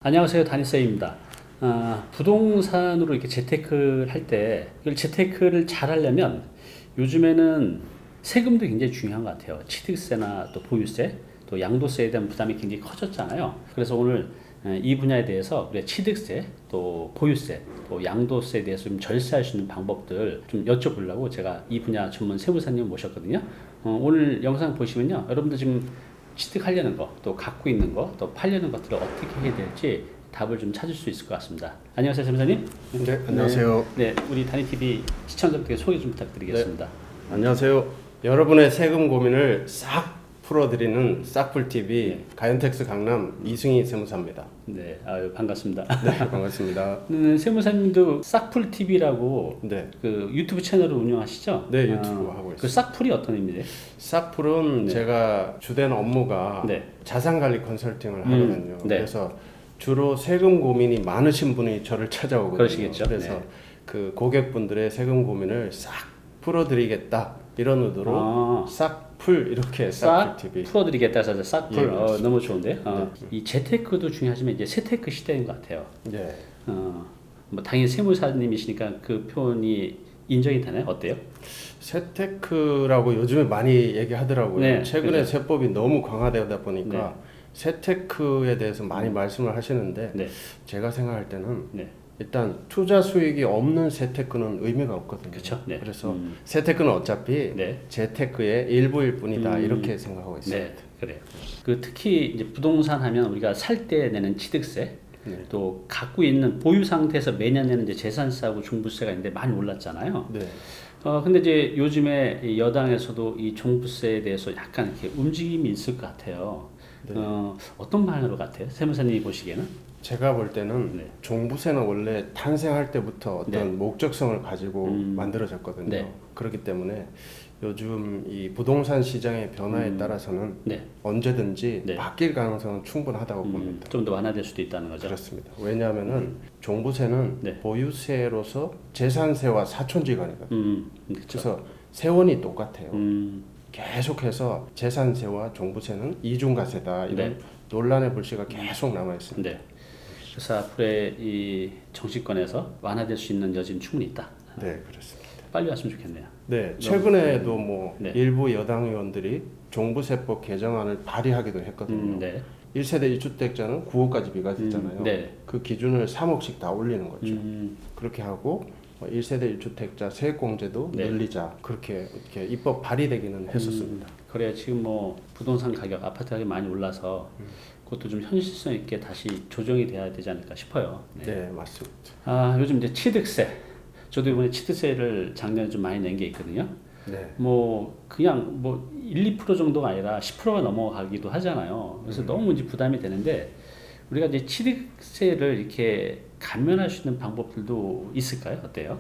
안녕하세요, 다니쌤입니다. 부동산으로 이렇게 재테크를 할 때, 이걸 재테크를 잘 하려면 요즘에는 세금도 굉장히 중요한 것 같아요. 취득세나 또 보유세, 또 양도세에 대한 부담이 굉장히 커졌잖아요. 그래서 오늘 이 분야에 대해서 우리가 취득세, 또 보유세, 또 양도세에 대해서 좀 절세할 수 있는 방법들 좀 여쭤보려고 제가 이 분야 전문 세무사님 모셨거든요. 오늘 영상 보시면요, 여러분들 지금 취득하려는 거, 또 갖고 있는 거, 또 팔려는 것들을 어떻게 해야 될지 답을 좀 찾을 수 있을 것 같습니다. 안녕하세요, 세무사님. 네, 안녕하세요. 네, 우리 다니TV 시청자분들께 소개 좀 부탁드리겠습니다. 네, 안녕하세요. 여러분의 세금 고민을 싹 풀어드리는 싹풀TV 가연텍스 강남 이승희 세무사입니다. 네, 아유, 반갑습니다. 네, 반갑습니다. 세무사님도 싹풀TV라고 네, 그 유튜브 채널을 운영하시죠? 네, 유튜브 하고 있습니다. 그 싹풀이 어떤 의미세요? 싹풀은 네. 제가 주된 업무가 네. 자산관리 컨설팅을 하거든요. 네. 그래서 주로 세금 고민이 많으신 분이 저를 찾아오거든요. 그러시겠죠. 그래서 네. 그 고객분들의 세금 고민을 싹 풀어드리겠다 이런 의도로 싹풀 이렇게 싹 싹풀TV 풀어드리겠다 해서 싹풀. 예, 그렇습니다. 너무 좋은데. 네. 이 재테크도 중요하지만 이제 세테크 시대인 것 같아요. 네. 뭐 당연히 세무사님이시니까 그 표현이 인정이 되나요? 어때요? 세테크라고 요즘에 많이 얘기하더라고요. 네, 최근에 그죠. 세법이 너무 강화되다 보니까 세테크에 대해서 많이 말씀을 하시는데 네. 제가 생각할 때는 네. 일단 투자 수익이 없는 세테크는 의미가 없거든요. 그쵸? 네. 그래서 세테크는 어차피 네. 재테크의 일부일 뿐이다 이렇게 생각하고 있습니다. 네, 그래요. 그 특히 이제 부동산 하면 우리가 살 때 내는 취득세, 네. 또 갖고 있는 보유 상태에서 매년 내는 이제 재산세하고 종부세가 있는데 많이 올랐잖아요. 네. 근데 이제 요즘에 이 여당에서도 이 종부세에 대해서 약간 이렇게 움직임이 있을 것 같아요. 네. 어떤 방향으로 같아요? 세무사님이 보시기에는? 제가 볼 때는 네. 종부세는 원래 탄생할 때부터 어떤 네. 목적성을 가지고 만들어졌거든요. 네. 그렇기 때문에 요즘 이 부동산 시장의 변화에 따라서는 네. 언제든지 네. 바뀔 가능성은 충분하다고 봅니다. 좀 더 완화될 수도 있다는 거죠. 그렇습니다. 왜냐하면은 종부세는 네. 보유세로서 재산세와 사촌지간이거든요. 그렇죠. 그래서 세원이 똑같아요. 음, 계속해서 재산세와 종부세는 이중과세다 이런 네. 논란의 불씨가 계속 남아 있습니다. 네. 그래서 앞으로의 이 정치권에서 완화될 수 있는 여지는 충분히 있다. 네, 그렇습니다. 빨리 왔으면 좋겠네요. 네, 최근에도 뭐 네. 일부 여당 의원들이 종부세법 개정안을 발의하기도 했거든요. 네. 1세대 1주택자는 9억까지 비과세잖아요. 네. 그 기준을 3억씩 다 올리는 거죠. 음, 그렇게 하고 1세대 1주택자 세액공제도 네. 늘리자 그렇게 이렇게 입법 발의되기는 했었습니다. 그래야 지금 뭐 부동산 가격, 아파트 가격이 많이 올라서 그것도 좀 현실성 있게 다시 조정이 돼야 되지 않을까 싶어요. 네, 맞습니다. 요즘 이제 취득세. 저도 이번에 취득세를 작년에 좀 많이 낸 게 있거든요. 네, 뭐 그냥 뭐 1, 2% 정도가 아니라 10%가 넘어가기도 하잖아요. 그래서 너무 이제 부담이 되는데 우리가 이제 취득세를 이렇게 감면할 수 있는 방법들도 있을까요? 어때요?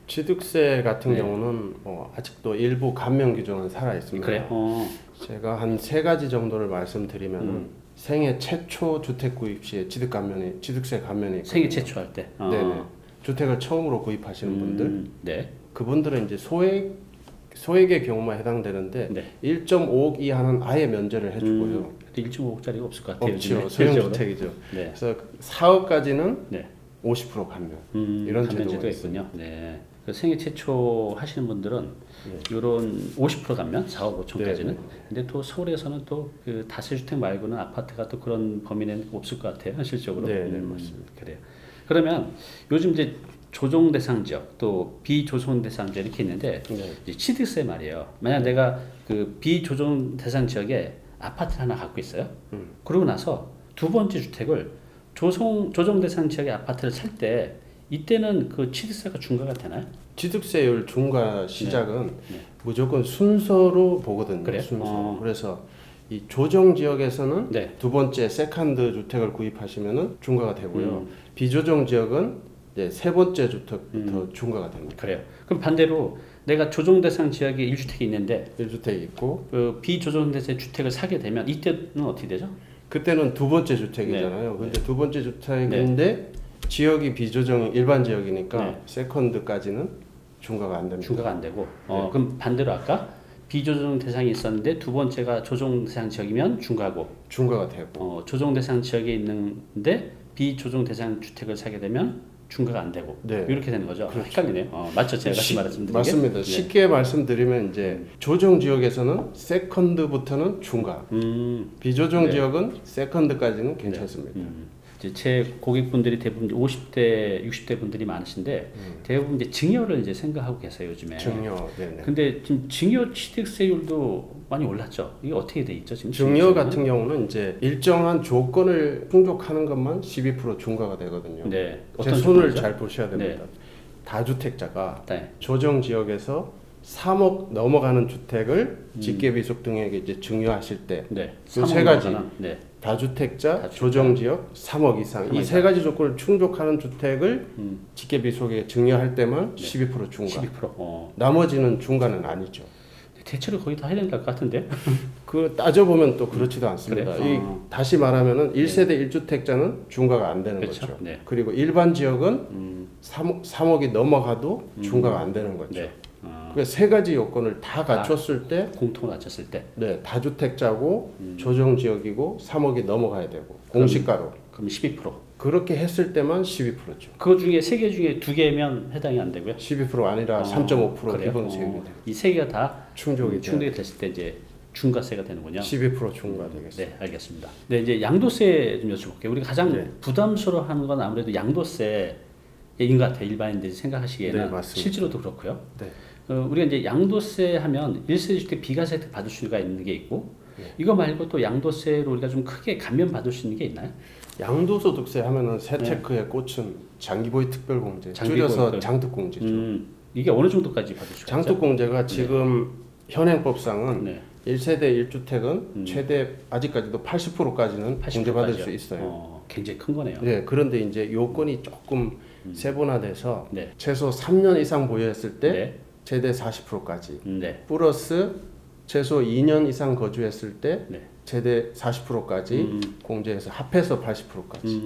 취득세 같은 네. 경우는 뭐 아직도 일부 감면 규정은 살아 있습니다. 그래요? 제가 한 3가지 정도를 말씀드리면은 생애 최초 주택 구입 시에 취득세 감면이 있거든요. 생애 최초 할 때. 네네. 주택을 처음으로 구입하시는 분들, 네. 그분들은 이제 소액의 경우만 해당되는데 네. 1.5억 이하는 아예 면제를 해주고요. 1.5억짜리가 없을 것 같아요. 없죠. 요즘에. 소형주택이죠. 네. 그래서 4억까지는 네. 50% 감면. 이런 제도가 감면제도 있습니다. 있군요. 네. 그 생애 최초 하시는 분들은 이런 50% 감면 4억 5천까지는. 네. 근데 또 서울에서는 또 그 다세주택 말고는 아파트가 또 그런 범위 내는 없을 것 같아요. 현실적으로. 네, 맞습니다. 그래요. 그러면 요즘 이제 조정 대상 지역 또 비조정 대상 지역 이렇게 있는데 네. 이제 취득세 말이에요. 만약 내가 그 비조정 대상 지역에 아파트를 하나 갖고 있어요. 그러고 나서 두 번째 주택을 조정 대상 지역의 아파트를 살 때 이때는 그 취득세가 중과가 되나요? 취득세율 중과 시작은 네. 무조건 순서로 보거든요. 그래요? 순서. 그래서 이 조정 지역에서는 네. 두 번째 세컨드 주택을 구입하시면은 중과가 되고요. 비조정 지역은 이제 세 번째 주택부터 중과가 됩니다. 그래요. 그럼 반대로 내가 조정 대상 지역에 1주택이 있는데 1주택이 있고 그 비조정 대상 주택을 사게 되면 이때는 어떻게 되죠? 그때는 두 번째 주택이잖아요. 네. 근데 두 번째 주택인데 지역이 비조정 일반 지역이니까 네. 세컨드까지는 중과가 안 됩니다. 중과가 안 되고 네. 그럼 반대로 아까 비조정 대상이 있었는데 두 번째가 조정 대상 지역이면 중과고 중과가 되고 조정 대상 지역에 있는데 비조정 대상 주택을 사게 되면 중과가 안 되고 네. 이렇게 되는 거죠. 그렇죠. 헷갈리네요. 맞죠? 제가 같이 말씀드린 게. 맞습니다. 네. 쉽게 말씀드리면 이제 조정 지역에서는 세컨드부터는 중과, 비조정 네. 지역은 세컨드까지는 괜찮습니다. 이제 제 고객분들이 대부분 50대, 60대 분들이 많으신데 대부분 이제 증여를 이제 생각하고 계세요 요즘에. 증여, 네네. 근데 지금 증여 취득세율도 많이 올랐죠. 이게 어떻게 돼 있죠 지금? 증여 증여세율은? 같은 경우는 이제 일정한 조건을 충족하는 것만 12% 중과가 되거든요. 네. 제 어떤 손을 조건이죠? 잘 보셔야 됩니다. 다주택자가 네. 조정 지역에서 3억 넘어가는 주택을 직계비속 등에게 이제 증여하실 때 네. 그세 가지. 네. 다주택자, 조정지역 3억 이상 3억 이 세 가지 조건을 충족하는 주택을 직계비속에 증여할 때만 12% 중과. 12%. 나머지는 중과는 아니죠. 대체로 거의 다 해야 될 것 같은데. 그 따져보면 또 그렇지도 않습니다. 그래요? 이 다시 말하면은 1세대 1주택자는 중과가 안 되는 그렇죠. 거죠. 네. 그리고 일반 지역은 3억이 넘어가도 중과가 안 되는 거죠. 네. 그러니까 세 가지 요건을 다 갖췄을 때 공통을 갖췄을 때. 네, 다주택자고 조정지역이고 3억이 넘어가야 되고 공시가로 그럼 12%. 그렇게 했을 때만 12%죠. 그 중에 세 개 중에 두 개면 해당이 안 되고요. 12% 아니라 3.5% 그래요? 기본 세율이 돼요. 이 세 개가 다 충족이 충족이 됐을 때 이제 중과세가 되는군요. 12% 중과 되겠습니다. 네, 알겠습니다. 네, 이제 양도세 좀 여쭤볼게요. 우리가 가장 네. 부담스러워하는 건 아무래도 양도세인 것 같아요. 일반인들이 생각하시기에는 네, 맞습니다. 실제로도 그렇고요. 네. 우리가 이제 양도세 하면 1세대 주택 비과세 혜택 받을 수가 있는 게 있고 네. 이거 말고 또 양도세로 우리가 좀 크게 감면 받을 수 있는 게 있나요? 양도소득세 하면은 세테크의 꽃은 장기보유 특별공제, 장기보유 줄여서 특별. 장특공제죠. 이게 어느 정도까지 받을 수가 있죠? 장특공제가 지금 현행법상은 네. 1세대 1주택은 최대 아직까지도 80%까지는 공제받을 수 있어요. 굉장히 큰 거네요. 네, 그런데 이제 요건이 조금 세분화돼서 네. 최소 3년 이상 보유했을 때 네. 최대 40%까지 네. 플러스 최소 2년 이상 거주했을 때 네. 최대 40%까지 공제해서 합해서 80%까지.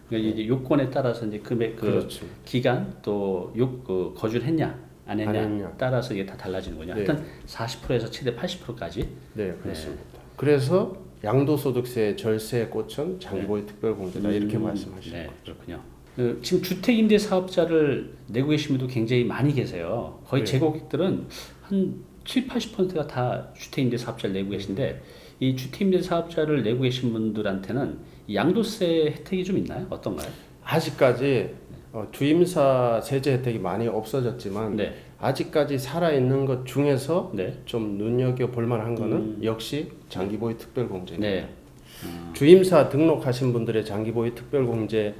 그러니까 이제 요건에 따라서 이제 금액 그 그렇죠. 기간 그 거주를 했냐 안 했냐, 안 했냐. 따라서 이게 다 달라지는군요. 네. 하여튼 40%에서 최대 80%까지. 네, 그렇습니다. 그래서 양도소득세 절세의 꽃은 장기보유 특별공제다 이렇게 말씀하시죠. 네, 그렇군요. 지금 주택임대 사업자를 내고 계신 분도 굉장히 많이 계세요. 거의 네. 제 고객들은 한 7, 80%가 다 주택임대 사업자를 내고 계신데 이 주택임대 사업자를 내고 계신 분들한테는 이 양도세 혜택이 좀 있나요? 어떤가요? 아직까지 주임사 세제 혜택이 많이 없어졌지만 네. 아직까지 살아 있는 것 중에서 네. 좀 눈여겨 볼 만한 거는 역시 장기보유 특별공제입니다. 네. 주임사 등록하신 분들의 장기보유 특별공제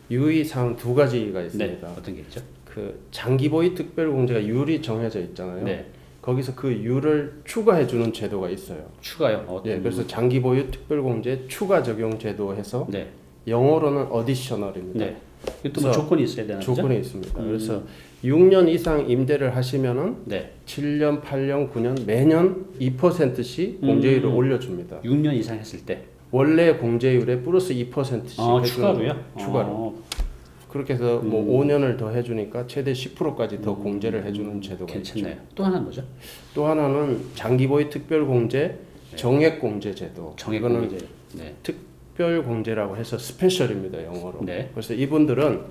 유의사항 두 가지가 있습니다. 네. 어떤 게 있죠? 그 장기보유 특별공제가 율이 정해져 있잖아요. 네. 거기서 그 율을 추가해 주는 제도가 있어요. 추가요? 예, 그래서 장기보유 특별공제 추가 적용 제도 해서 네. 영어로는 어디셔널입니다. 네. 이것도 뭐 그래서 조건이 있어야 되는 거죠? 조건이 있습니다. 그래서 6년 이상 임대를 하시면은 네. 7년, 8년, 9년 매년 2%씩 공제율을 올려줍니다. 6년 이상 했을 때. 원래 공제율에 플러스 2%씩 해주는 추가로요? 추가로. 그렇게 해서 뭐 5년을 더 해주니까 최대 10%까지 더 공제를 해주는 제도가 괜찮네요. 있죠. 또 하나는 뭐죠? 또 하나는 장기보유 특별공제 정액공제 제도. 이거는 정액공제. 네. 특별공제라고 해서 스페셜입니다 영어로. 네. 그래서 이분들은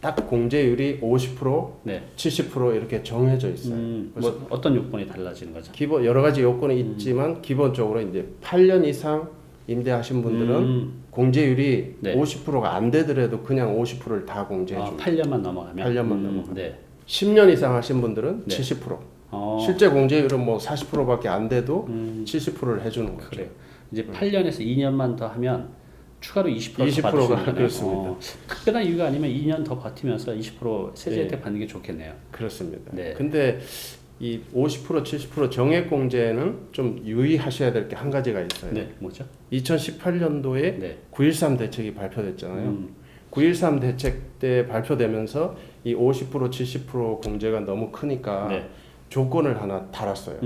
딱 공제율이 50%, 네. 70% 이렇게 정해져 있어요. 그래서 뭐 어떤 요건이 달라지는 거죠? 기본 여러 가지 요건이 있지만 기본적으로 이제 8년 이상 임대하신 분들은 공제율이 네. 50%가 안 되더라도 그냥 50%를 다 공제해 줍니다. 8년만 넘어가면. 8년만 넘어가면. 네. 10년 이상 하신 분들은 네. 70%. 어, 실제 공제율은 뭐 40%밖에 안 돼도 70%를 해주는 거죠. 그래요. 이제 8년에서 2년만 더 하면 추가로 20%가 20% 그렇습니다. 특별한 이유가 아니면 2년 더 버티면서 20% 세제 네. 혜택 받는 게 좋겠네요. 그렇습니다. 네. 근데 이 50%, 70% 정액 공제는 좀 유의하셔야 될 게 한 가지가 있어요. 네, 뭐죠? 2018년도에 네. 9.13 대책이 발표됐잖아요. 9.13 대책 때 발표되면서 이 50%, 70% 공제가 너무 크니까 네. 조건을 하나 달았어요.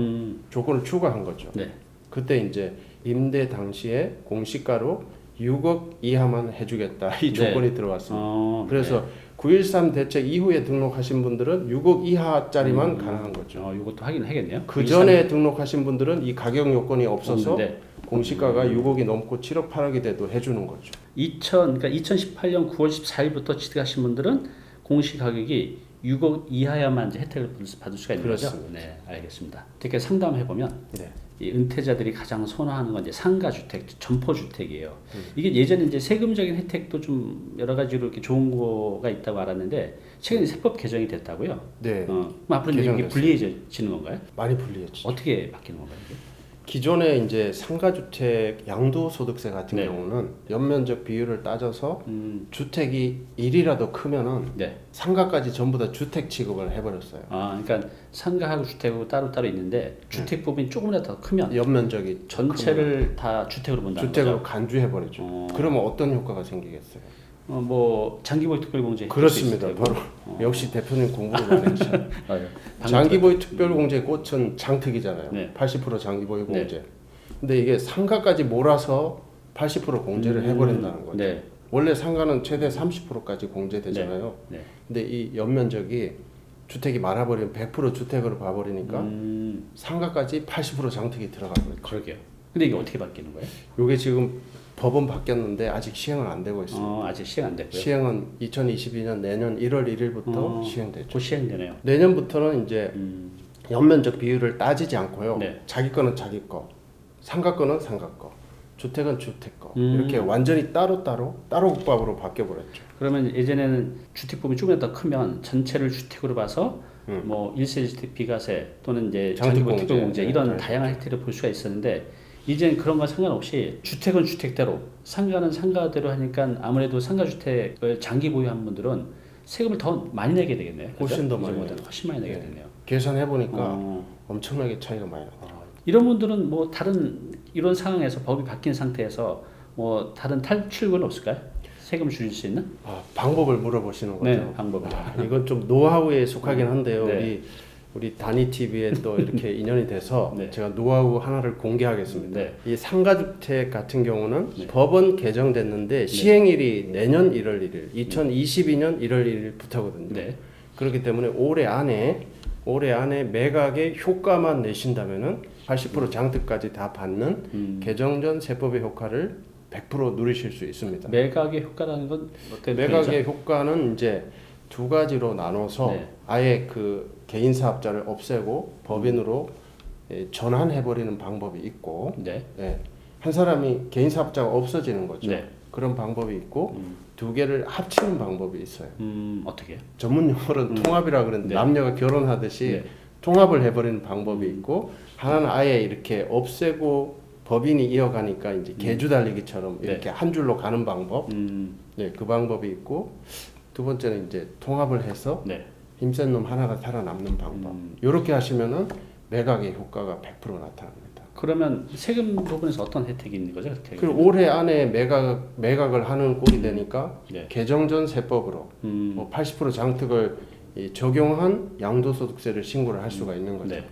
조건을 추가한 거죠. 네. 그때 이제 임대 당시에 공시가로 6억 이하만 해주겠다 이 조건이 들어왔습니다. 그래서 9.13 대책 이후에 등록하신 분들은 6억 이하짜리만 가능한 거죠. 이것도 확인하겠네요. 그 전에 등록하신 분들은 이 가격 요건이 없어서 없는데. 공시가가 6억이 넘고 7억 8억이 돼도 해주는 거죠. 그러니까 2018년 9월 14일부터 취득하신 분들은 공시 가격이 6억 이하야만 이제 혜택을 받을 수가 있는 거죠. 그렇습니다. 네, 알겠습니다. 이렇게 상담해 보면 네. 이 은퇴자들이 가장 선호하는 건 이제 상가주택, 점포주택이에요. 이게 예전에 이제 세금적인 혜택도 좀 여러 가지로 이렇게 좋은 거가 있다고 알았는데 최근에 세법 개정이 됐다고요. 네. 그럼 앞으로 이제 이게 개정됐어요. 불리해지는 건가요? 많이 불리했죠. 어떻게 바뀌는 건가요? 이게? 기존에 이제 상가주택 양도소득세 같은 네. 경우는 연면적 비율을 따져서 주택이 1이라도 크면은 네. 상가까지 전부 다 주택 취급을 해버렸어요. 그러니까 상가하고 주택하고 따로 있는데 주택 부분이 조금이라도 더 크면 연면적이 전체를 다 주택으로 본다는 주택으로 거죠. 간주해버리죠. 그러면 어떤 효과가 생기겠어요? 뭐 장기보유 특별공제 그렇습니다. 바로 역시 대표님 공부를 많이 하셨어요. 장기보유 특별공제 꽃은 장특이잖아요. 네. 80% 장기보유 공제. 근데 이게 상가까지 몰아서 80% 공제를 해버린다는 거죠. 네. 원래 상가는 최대 30%까지 공제되잖아요. 네. 근데 이 연면적이 주택이 많아버리면 100% 주택으로 봐버리니까 상가까지 80% 장특이 들어가거든요. 그러게요. 근데 이게 어떻게 바뀌는 거예요? 이게 지금 법은 바뀌었는데 아직 시행은 안 되고 있어요. 아직 시행 안 됐고요. 시행은 2022년 내년 1월 1일부터 시행되죠. 곧 시행되네요. 내년부터는 이제 연면적 비율을 따지지 않고요. 네. 자기 거는 자기 거, 상가 거는 상가 거, 주택은 주택 거 이렇게 완전히 따로 국밥으로 바뀌어 버렸죠. 그러면 예전에는 주택 부분이 조금 더 크면 전체를 주택으로 봐서 뭐 1세주택 비과세 또는 이제 장기보유 특별공제 이런 네. 다양한 혜택을 볼 수가 있었는데 이제는 그런 거 상관없이 주택은 주택대로 상가는 상가대로 하니까 아무래도 상가주택을 장기 보유한 분들은 세금을 더 많이 내게 되겠네요. 훨씬 더 많이 이전보다는 훨씬 많이 내게 되네요. 계산해 보니까 엄청나게 차이가 많이 나요. 이런 분들은 뭐 다른 이런 상황에서 법이 바뀐 상태에서 뭐 다른 탈출구는 없을까요? 세금 줄일 수 있는? 방법을 물어보시는 거죠. 네, 방법을. 이건 좀 노하우에 속하긴 한데요. 네. 우리 다니 TV에 또 이렇게 인연이 돼서 네. 제가 노하우 하나를 공개하겠습니다. 네. 이 상가주택 같은 경우는 네. 법은 개정됐는데 시행일이 내년 1월 1일, 2022년 1월 1일부터거든요. 네. 그렇기 때문에 올해 안에 매각의 효과만 내신다면은 80% 장특까지 다 받는 개정 전 세법의 효과를 100% 누리실 수 있습니다. 매각의 효과라는 건 어떤 매각의 효과는 이제 두 가지로 나눠서 네. 아예 그 개인 사업자를 없애고 법인으로 전환해버리는 방법이 있고, 네. 한 사람이 개인 사업자가 없어지는 거죠. 네. 그런 방법이 있고 두 개를 합치는 방법이 있어요. 어떻게요? 전문 용어로는 통합이라 그러는데 네. 남녀가 결혼하듯이 네. 통합을 해버리는 방법이 있고 하나는 아예 이렇게 없애고 법인이 이어가니까 이제 개주 달리기처럼 네. 이렇게 한 줄로 가는 방법, 그 방법이 있고 두 번째는 이제 통합을 해서 네. 힘센 놈 하나가 살아남는 방법. 이렇게 하시면은 매각의 효과가 100% 나타납니다. 그러면 세금 부분에서 어떤 혜택이 있는 거죠? 그리고 올해 안에 매각을 하는 꼴이 되니까 네. 개정 전 세법으로 뭐 80% 장특을 적용한 양도소득세를 신고를 할 수가 있는 거죠. 네.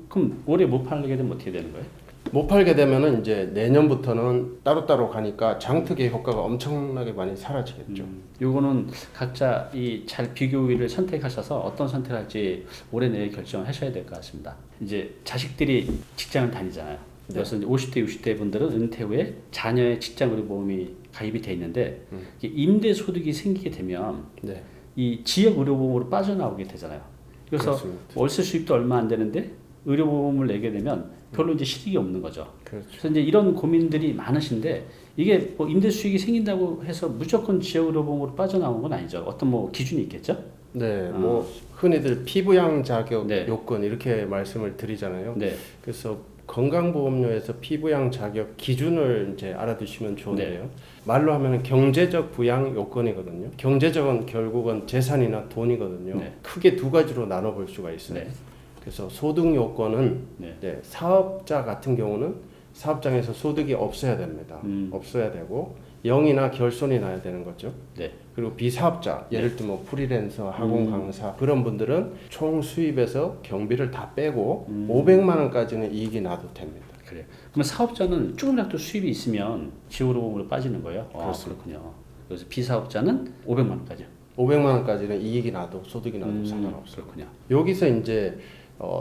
그럼 올해 못 팔게 되면 어떻게 되는 거예요? 못 팔게 되면은 이제 내년부터는 따로따로 가니까 장특의 효과가 엄청나게 많이 사라지겠죠. 요거는 각자 이 잘 비교일을 선택하셔서 어떤 선택을 할지 올해 내에 결정을 하셔야 될 것 같습니다. 이제 자식들이 직장을 다니잖아요. 그래서 이제 50대, 60대 분들은 은퇴 후에 자녀의 직장의료보험이 가입이 돼 있는데 이게 임대 소득이 생기게 되면 네. 이 지역 의료보험으로 빠져나오게 되잖아요. 그래서 그렇습니다. 월세 수입도 얼마 안 되는데 의료보험을 내게 되면 별로 이제 실익이 없는 거죠. 그렇죠. 그래서 이제 이런 고민들이 많으신데 이게 뭐 임대 수익이 생긴다고 해서 무조건 지역 의료보험으로 빠져나오는 건 아니죠. 어떤 뭐 기준이 있겠죠? 네, 뭐 흔히들 피부양 자격 네. 요건 이렇게 말씀을 드리잖아요. 네. 그래서 건강보험료에서 피부양 자격 기준을 이제 알아두시면 좋은데요. 네. 말로 하면 경제적 부양 요건이거든요. 경제적은 결국은 재산이나 돈이거든요. 네. 크게 두 가지로 나눠볼 수가 있어요. 네. 그래서 소득 요건은 네. 사업자 같은 경우는 사업장에서 소득이 없어야 됩니다. 없어야 되고 0이나 결손이 나야 되는 거죠. 네. 그리고 비사업자, 예를 들면 프리랜서, 학원 강사 그런 분들은 총 수입에서 경비를 다 빼고 500만 원까지는 이익이 나도 됩니다. 그래요. 그러면 사업자는 조금이라도 수입이 있으면 지역 의료보험으로 빠지는 거예요. 그렇습니다. 그렇군요. 그래서 비사업자는 500만 원까지. 500만 원까지는 이익이 나도 소득이 나도 상관없어요. 그렇군요. 여기서 이제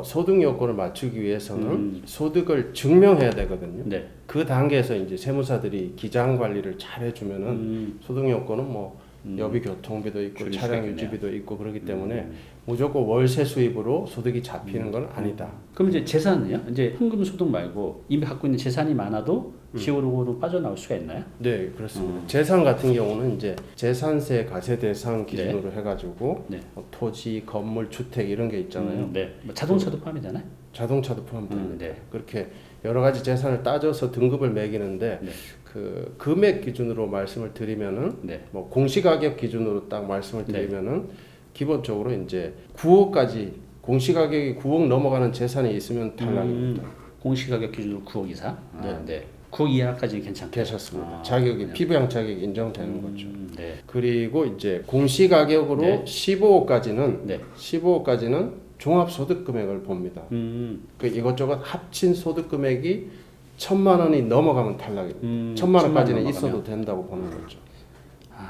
소득 요건을 맞추기 위해서는 소득을 증명해야 되거든요. 네. 그 단계에서 이제 세무사들이 기장 관리를 잘 해주면은 소득 요건은 뭐 여비 교통비도 있고 줄일 차량 수가 있겠네요. 유지비도 있고 그렇기 때문에 무조건 월세 수입으로 소득이 잡히는 건 아니다. 그럼 이제 재산은요? 이제 현금 소득 말고 이미 갖고 있는 재산이 많아도 지오르고로 빠져나올 수가 있나요? 네, 그렇습니다. 재산 같은 경우는 이제 재산세 과세 대상 기준으로 해가지고 네. 토지, 건물, 주택 이런 게 있잖아요. 네. 뭐 자동차도 포함이잖아요. 자동차도 포함됩니다. 네. 그렇게 여러 가지 재산을 따져서 등급을 매기는데 네. 그 금액 기준으로 말씀을 드리면은 네. 뭐 공시가격 기준으로 딱 말씀을 드리면은 기본적으로 이제 9억까지 공시가격이 9억 넘어가는 재산이 있으면 탈락입니다. 공시가격 기준으로 9억 이상. 네. 9억 이하까지는 괜찮고. 괜찮습니다. 자격이 피부양 자격이 인정되는 거죠. 네. 그리고 이제 공시가격으로 네. 15억까지는 네. 15억까지는 종합소득금액을 봅니다. 그 이것저것 합친 소득금액이 1,000만 원이 넘어가면 탈락입니다. 1,000만 원까지는 넘어가면. 있어도 된다고 보는 거죠.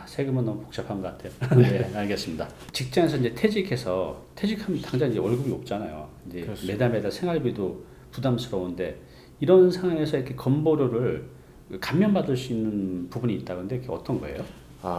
세금은 너무 복잡한 것 같아요. 네, 알겠습니다. 직장에서 이제 퇴직해서 퇴직하면 당장 이제 월급이 없잖아요. 이제 그렇습니다. 매달 생활비도 부담스러운데 이런 상황에서 이렇게 건보료를 감면받을 수 있는 부분이 있다. 근데 그게 어떤 거예요?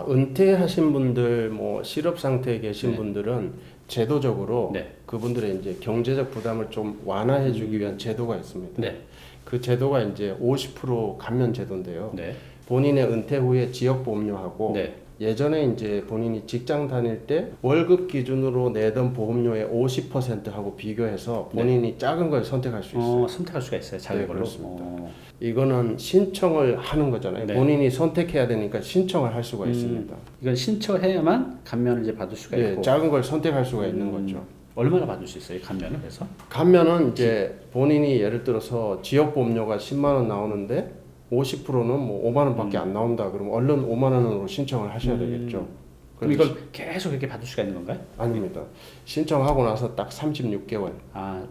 은퇴하신 분들, 뭐 실업 상태에 계신 네. 분들은 제도적으로 네. 그분들의 이제 경제적 부담을 좀 완화해주기 위한 제도가 있습니다. 네. 그 제도가 이제 50% 감면 제도인데요. 네. 본인의 은퇴 후에 지역보험료하고 네. 예전에 이제 본인이 직장 다닐 때 월급 기준으로 내던 보험료의 50%하고 비교해서 본인이 작은 걸 선택할 수 있어요. 선택할 수가 있어요. 자기 걸로. 그렇습니다. 이거는 신청을 하는 거잖아요. 네. 본인이 선택해야 되니까 신청을 할 수가 있습니다. 이건 신청해야만 감면을 이제 받을 수가 예, 있고. 작은 걸 선택할 수가 있는 거죠. 얼마나 받을 수 있어요? 감면을 해서? 감면은 이제 본인이 예를 들어서 지역보험료가 10만 원 나오는데 50%는 뭐 5만 원밖에 안 나온다. 그러면 얼른 5만 원으로 신청을 하셔야 되겠죠. 그럼 이걸 계속 이렇게 받을 수가 있는 건가요? 아닙니다. 신청하고 나서 딱 36개월.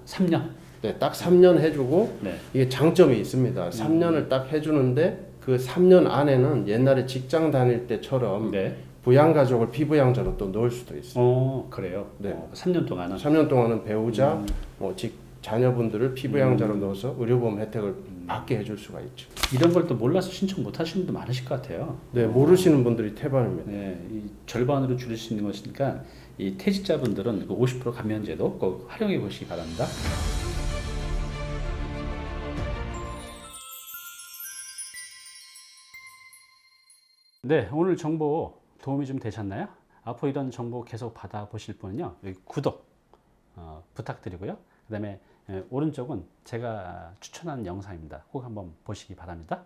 3년. 네, 딱 3년 해주고 네. 이게 장점이 있습니다. 3년을 딱 해주는데 그 3년 안에는 옛날에 직장 다닐 때처럼 네. 부양가족을 피부양자로 또 넣을 수도 있어요. 그래요. 네. 3년 동안은. 3년 동안은 배우자, 자녀분들을 피부양자로 넣어서 의료보험 혜택을 받게 해줄 수가 있죠. 이런 걸 또 몰라서 신청 못 하시는 분도 많으실 것 같아요. 네, 모르시는 분들이 태반입니다. 네, 이 절반으로 줄일 수 있는 것이니까 이 퇴직자분들은 그 50% 감면제도 꼭 활용해 보시기 바랍니다. 네, 오늘 정보 도움이 좀 되셨나요? 앞으로 이런 정보 계속 받아보실 분은요, 여기 구독 부탁드리고요. 그 다음에 오른쪽은 제가 추천한 영상입니다. 꼭 한번 보시기 바랍니다.